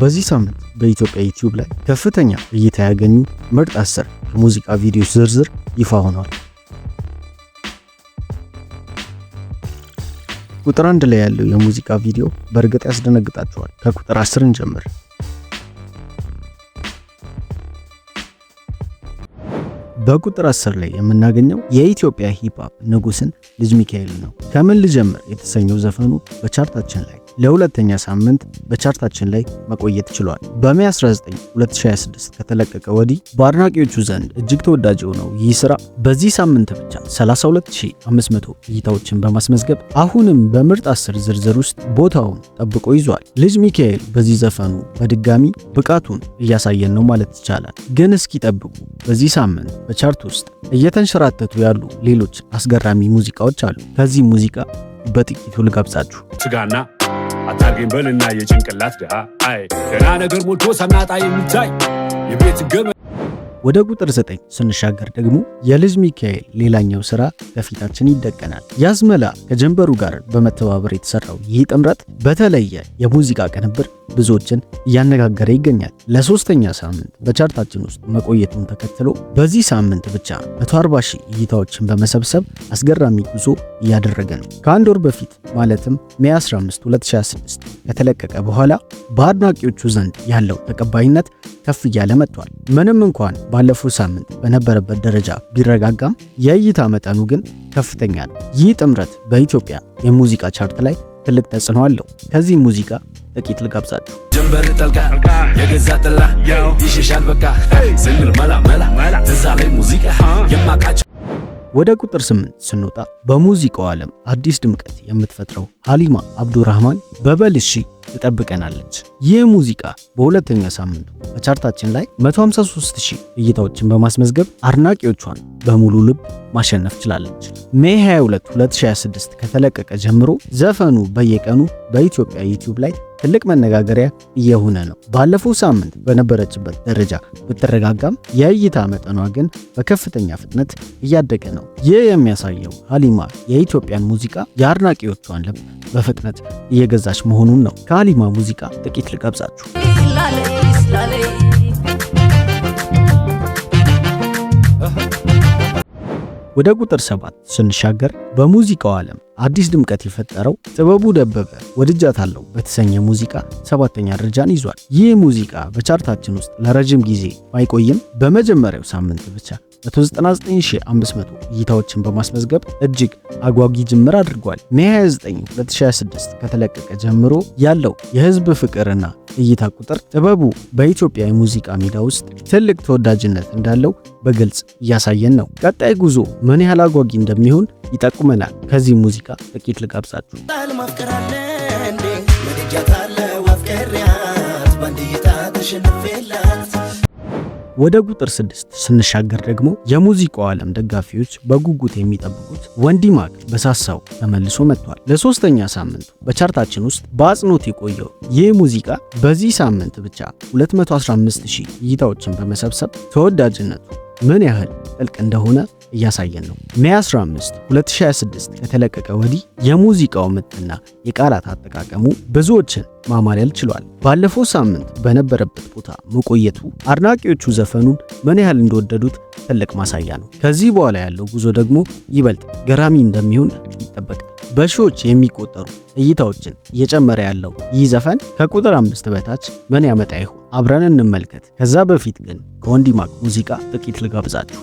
በዚህ ሳምንት በኢትዮጵያ ዩቲዩብ ላይ ከፍተኛ እይታ ያገኙ ምርጥ 10 የሙዚቃ ቪዲዮዎች ዝርዝር ይፋ ሆኗል። ቁጥር 1 ላይ ያለው የሙዚቃ ቪዲዮ በእርግጥ ያስደነግጣችኋል። ከቁጥር 10 እንጀምር። በቁጥር 10 ላይ የምናገኘው የኢትዮጵያ ሂፕሆፕ ንጉስን ልጅ ሚካኤል ነው። ከምን ልጀምር የተሰኘው ዘፈኑ በቻርታችን ላይ ለሁለተኛ ሳምንት በቻርታችን ላይ መቆየት ችሏል። በሜይ 19 2026 ከተለቀቀ ወዲህ በአድናቂዎቹ ዘንድ እጅግ ተወዳጅ የሆነው ይህ ስራ በዚህ ሳምንት ብቻ 32500 እይታዎችን በማስመዝገብ አሁንም በምርጥ 10 ዝርዝር ውስጥ ቦታውን ጠብቆ ይዟል። ልጅ ሚካኤል በዚህ ዘፈኑ በድጋሚ ብቃቱን እያሳየን ነው ማለት ይቻላል። ግን እስኪ ጠብቁ፣ በዚህ ሳምንት በቻርት ውስጥ እየተንሸራተቱ ያሉ ሌሎች አስገራሚ ሙዚቃዎች አሉ። ከዚህ ሙዚቃ በጥቂቱ ልጋብዛችሁ። ስጋና አታርገኝ በልና የጭንቅላት ድሃ አይ ገና ነገር ሞልቶ ሳናጣ የሚታይ የቤት ገመ ወደ ቁጥር 9 ስንሻገር ደግሞ የልጅ ሚካኤል ሌላኛው ስራ ከፊታችን ይደቀናል። ያዝመላ ከጀንበሩ ጋር በመተባበር የተሰራው ይህ ጥምረት በተለየ የሙዚቃ ቅንብር ብዙዎችን እያነጋገረ ይገኛል። ለሶስተኛ ሳምንት በቻርታችን ውስጥ መቆየቱን ተከትሎ በዚህ ሳምንት ብቻ 140,000 እይታዎችን በመሰብሰብ አስገራሚ ጉዞ እያደረገ ነው። ከአንድ ወር በፊት ማለትም ሜይ 15 2026 ከተለቀቀ በኋላ በአድናቂዎቹ ዘንድ ያለው ተቀባይነት ከፍ እያለ መጥቷል። ምንም እንኳን ባለፈው ሳምንት በነበረበት ደረጃ ቢረጋጋም የእይታ መጠኑ ግን ከፍተኛ ነው። ይህ ጥምረት በኢትዮጵያ የሙዚቃ ቻርት ላይ ትልቅ ተጽዕኖ አለው። ከዚህ ሙዚቃ ጥቂት ልጋብዛችሁ። ጀንበር ጠልቃ የገዛ ጥላ ይሸሻል በቃ ስንል መላ ትዛ ላይ ሙዚቃ የማቃቸው። ወደ ቁጥር 8 ስንወጣ በሙዚቃው ዓለም አዲስ ድምቀት የምትፈጥረው ሀሊማ አብዱራህማን በበልሺ ትጠብቀናለች። ይህ ሙዚቃ በሁለተኛ ሳምንቱ በቻርታችን ላይ 153,000 እይታዎችን በማስመዝገብ አድናቂዎቿን በሙሉ ልብ ማሸነፍ ችላለች። ሜይ 22 2026 ከተለቀቀ ጀምሮ ዘፈኑ በየቀኑ በኢትዮጵያ ዩቲዩብ ላይ ትልቅ መነጋገሪያ እየሆነ ነው። ባለፈው ሳምንት በነበረችበት ደረጃ ብትረጋጋም የእይታ መጠኗ ግን በከፍተኛ ፍጥነት እያደገ ነው። ይህ የሚያሳየው ሀሊማ የኢትዮጵያን ሙዚቃ የአድናቂዎቿን ልብ በፍጥነት እየገዛች መሆኑን ነው። ከሀሊማ ሙዚቃ ጥቂት ልጋብዛችሁ። ወደ ቁጥር 7 ስንሻገር በሙዚቃው ዓለም አዲስ ድምቀት የፈጠረው ጥበቡ ደበበ ወድጃታለሁ በተሰኘ ሙዚቃ 7ኛ ደረጃን ይዟል። ይህ ሙዚቃ በቻርታችን ውስጥ ለረጅም ጊዜ ባይቆይም በመጀመሪያው ሳምንት ብቻ 199,500 እይታዎችን በማስመዝገብ እጅግ አጓጊ ጅምር አድርጓል። ሜይ 29 2026 ከተለቀቀ ጀምሮ ያለው የህዝብ ፍቅርና እይታ ቁጥር ጥበቡ በኢትዮጵያ የሙዚቃ ሜዳ ውስጥ ትልቅ ተወዳጅነት እንዳለው በግልጽ እያሳየን ነው። ቀጣይ ጉዞ ምን ያህል አጓጊ እንደሚሆን ይጠቁመናል። ከዚህ ሙዚቃ ጥቂት ልጋብዛችሁ። ወደ ቁጥር 6 ስንሻገር ደግሞ የሙዚቃው ዓለም ደጋፊዎች በጉጉት የሚጠብቁት ወንዲማግ በሳሳው ተመልሶ መጥቷል። ለሶስተኛ ሳምንቱ በቻርታችን ውስጥ በአጽንኦት የቆየው ይህ ሙዚቃ በዚህ ሳምንት ብቻ 215,000 እይታዎችን በመሰብሰብ ተወዳጅነቱ ምን ያህል ጥልቅ እንደሆነ እያሳየን ነው። ሜይ 15 2026 ከተለቀቀ ወዲህ የሙዚቃው ምትና የቃላት አጠቃቀሙ ብዙዎችን ማማለል ችሏል። ባለፈው ሳምንት በነበረበት ቦታ መቆየቱ አድናቂዎቹ ዘፈኑን ምን ያህል እንደወደዱት ትልቅ ማሳያ ነው። ከዚህ በኋላ ያለው ጉዞ ደግሞ ይበልጥ ገራሚ እንደሚሆን ይጠበቃል። በሺዎች የሚቆጠሩ እይታዎችን እየጨመረ ያለው ይህ ዘፈን ከቁጥር 5 በታች ምን ያመጣ ይሆን? አብረን እንመልከት። ከዛ በፊት ግን ከወንዲማግ ሙዚቃ ጥቂት ልጋብዛችሁ።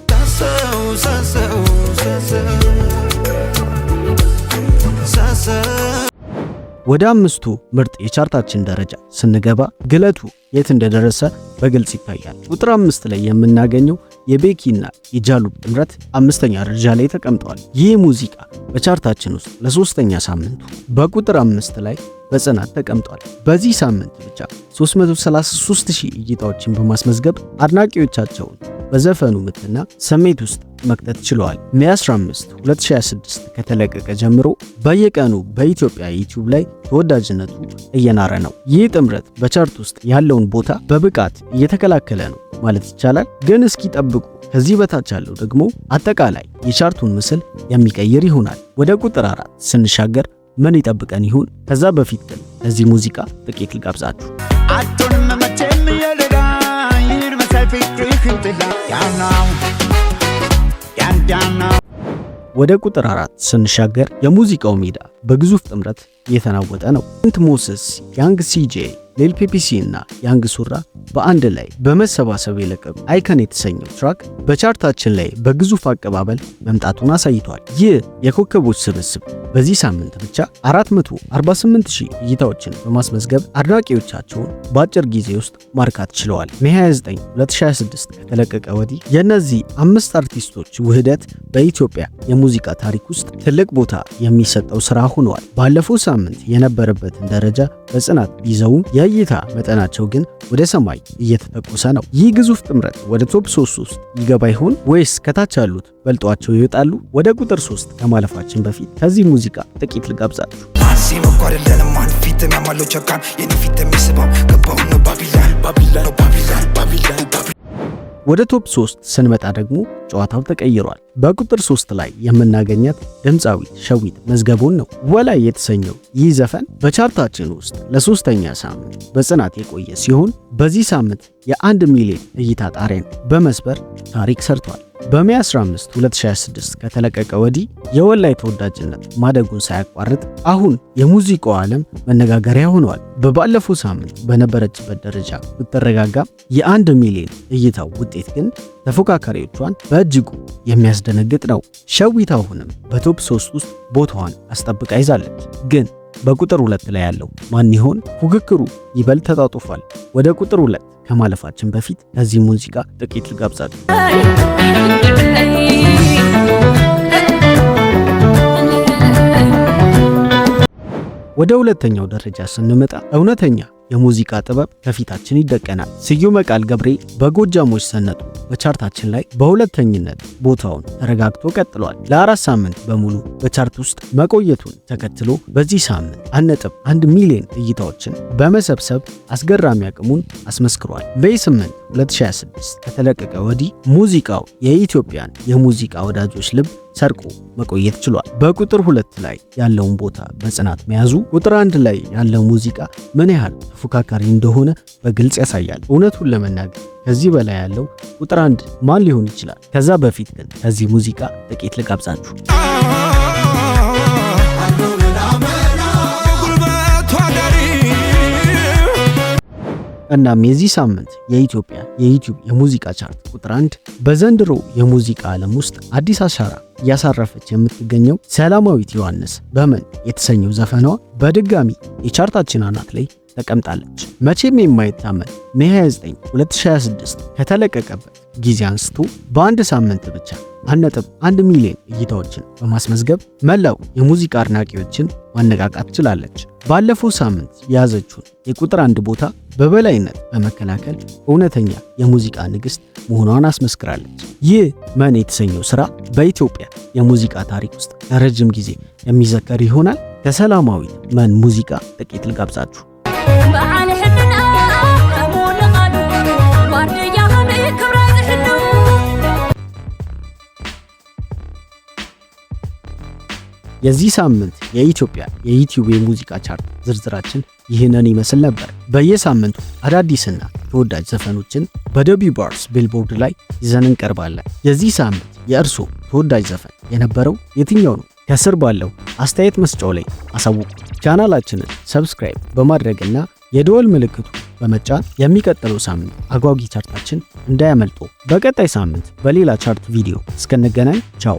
ወደ 5ቱ ምርጥ የቻርታችን ደረጃ ስንገባ ግለቱ የት እንደደረሰ በግልጽ ይታያል። ቁጥር 5 ላይ የምናገኘው የቤኪና የጃሉብ ጥምረት 5ኛ ደረጃ ላይ ተቀምጠዋል። ይህ ሙዚቃ በቻርታችን ውስጥ ለሶስተኛ ሳምንቱ በቁጥር 5 ላይ በጽናት ተቀምጧል። በዚህ ሳምንት ብቻ 333,000 እይታዎችን በማስመዝገብ አድናቂዎቻቸውን በዘፈኑ ምትና ስሜት ውስጥ መክተት ችለዋል። ሜይ 15 2026 ከተለቀቀ ጀምሮ በየቀኑ በኢትዮጵያ ዩቲዩብ ላይ ተወዳጅነቱ እየናረ ነው። ይህ ጥምረት በቻርት ውስጥ ያለውን ቦታ በብቃት እየተከላከለ ነው ማለት ይቻላል። ግን እስኪ ጠብቁ፣ ከዚህ በታች ያለው ደግሞ አጠቃላይ የቻርቱን ምስል የሚቀይር ይሆናል። ወደ ቁጥር 4 ስንሻገር ምን ይጠብቀን ይሁን? ከዛ በፊት ግን ከዚህ ሙዚቃ ጥቂት ልጋብዛችሁ። አቱንም መቼም የለዳ ይርመሳይ ፍቅርህ እንትላ ያናው ያንዳናው። ወደ ቁጥር 4 ስንሻገር የሙዚቃው ሜዳ በግዙፍ ጥምረት እየተናወጠ ነው። ሴንት ሞስስ፣ ያንግ ሲጄ፣ ሊል ፒፒሲ እና ያንግ ሱራ በአንድ ላይ በመሰባሰብ የለቀቁ አይከን የተሰኘው ትራክ በቻርታችን ላይ በግዙፍ አቀባበል መምጣቱን አሳይቷል። ይህ የኮከቦች ስብስብ በዚህ ሳምንት ብቻ 448,000 እይታዎችን በማስመዝገብ አድናቂዎቻቸውን በአጭር ጊዜ ውስጥ ማርካት ችለዋል። ሜይ 29 2026 ከተለቀቀ ወዲህ የእነዚህ 5 አርቲስቶች ውህደት በኢትዮጵያ የሙዚቃ ታሪክ ውስጥ ትልቅ ቦታ የሚሰጠው ስራ ሆኗል። ባለፈው ሳምንት የነበረበትን ደረጃ በጽናት ቢይዘውም የእይታ መጠናቸው ግን ወደ ሰማይ እየተተኮሰ ነው። ይህ ግዙፍ ጥምረት ወደ ቶፕ 3 ውስጥ ይገባ ይሆን ወይስ ከታች ያሉት በልጧቸው ይወጣሉ? ወደ ቁጥር 3 ከማለፋችን በፊት ከዚህ ሙዚቃ ጥቂት ልጋብዛችሁ። ወደ ቶፕ 3 ስንመጣ ደግሞ ጨዋታው ተቀይሯል። በቁጥር 3 ላይ የምናገኛት ድምፃዊት ሸዊት መዝገቡን ነው። ወላይ የተሰኘው ይህ ዘፈን በቻርታችን ውስጥ ለሶስተኛ ሳምንት በጽናት የቆየ ሲሆን በዚህ ሳምንት የ1 ሚሊዮን እይታ ጣሪያን በመስበር ታሪክ ሰርቷል። በሜይ 15 2026 ከተለቀቀ ወዲህ የወላይ ተወዳጅነት ማደጉን ሳያቋርጥ አሁን የሙዚቃው ዓለም መነጋገሪያ ሆኗል። በባለፈው ሳምንት በነበረችበት ደረጃ ብትረጋጋም የ1 ሚሊዮን እይታው ውጤት ግን ተፎካካሪዎቿን በእጅጉ የሚያስደነግጥ ነው። ሸዊት አሁንም በቶፕ 3 ውስጥ ቦታዋን አስጠብቃ ይዛለች። ግን በቁጥር 2 ላይ ያለው ማን ይሆን? ፉክክሩ ይበልጥ ተጣጥፏል። ወደ ቁጥር 2 ከማለፋችን በፊት ከዚህ ሙዚቃ ጥቂት ልጋብዛችሁ። ወደ ሁለተኛው ደረጃ ስንመጣ እውነተኛ የሙዚቃ ጥበብ ከፊታችን ይደቀናል። ስዩመ ቃል ገብሬ በጎጃሞች ሰነጡ በቻርታችን ላይ በሁለተኝነት ቦታውን ተረጋግቶ ቀጥሏል። ለ4 ሳምንት በሙሉ በቻርት ውስጥ መቆየቱን ተከትሎ በዚህ ሳምንት 1.1 ሚሊዮን እይታዎችን በመሰብሰብ አስገራሚ አቅሙን አስመስክሯል። ሜይ 8 2026 ከተለቀቀ ወዲህ ሙዚቃው የኢትዮጵያን የሙዚቃ ወዳጆች ልብ ሰርቆ መቆየት ችሏል። በቁጥር 2 ላይ ያለውን ቦታ በጽናት መያዙ ቁጥር 1 ላይ ያለው ሙዚቃ ምን ያህል ተፎካካሪ እንደሆነ በግልጽ ያሳያል። እውነቱን ለመናገር ከዚህ በላይ ያለው ቁጥር 1 ማን ሊሆን ይችላል? ከዛ በፊት ግን ከዚህ ሙዚቃ ጥቂት ልጋብዛችሁ። እናም የዚህ ሳምንት የኢትዮጵያ የዩቲዩብ የሙዚቃ ቻርት ቁጥር 1 በዘንድሮ የሙዚቃ ዓለም ውስጥ አዲስ አሻራ እያሳረፈች የምትገኘው ሰላማዊት ዮሐንስ በምን የተሰኘው ዘፈኗ በድጋሚ የቻርታችን አናት ላይ ተቀምጣለች። መቼም የማይታመን ሜይ 29 2026 ከተለቀቀበት ጊዜ አንስቶ በአንድ ሳምንት ብቻ 1.1 ሚሊዮን እይታዎችን በማስመዝገብ መላው የሙዚቃ አድናቂዎችን ማነቃቃት ችላለች። ባለፈው ሳምንት የያዘችውን የቁጥር 1 ቦታ በበላይነት በመከላከል እውነተኛ የሙዚቃ ንግሥት መሆኗን አስመስክራለች። ይህ መን የተሰኘው ስራ በኢትዮጵያ የሙዚቃ ታሪክ ውስጥ ለረጅም ጊዜ የሚዘከር ይሆናል። ከሰላማዊት መን ሙዚቃ ጥቂት ልጋብዛችሁ። የዚህ ሳምንት የኢትዮጵያ የዩቲዩብ የሙዚቃ ቻርት ዝርዝራችን ይህንን ይመስል ነበር። በየሳምንቱ አዳዲስና ተወዳጅ ዘፈኖችን በደቢባርስ ቢልቦርድ ላይ ይዘን እንቀርባለን። የዚህ ሳምንት የእርሶ ተወዳጅ ዘፈን የነበረው የትኛው ነው? ከስር ባለው አስተያየት መስጫው ላይ አሳውቁ። ቻናላችንን ሰብስክራይብ በማድረግና የደወል ምልክቱ በመጫን የሚቀጥለው ሳምንት አጓጊ ቻርታችን እንዳያመልጦ። በቀጣይ ሳምንት በሌላ ቻርት ቪዲዮ እስከነገናኝ ቻው።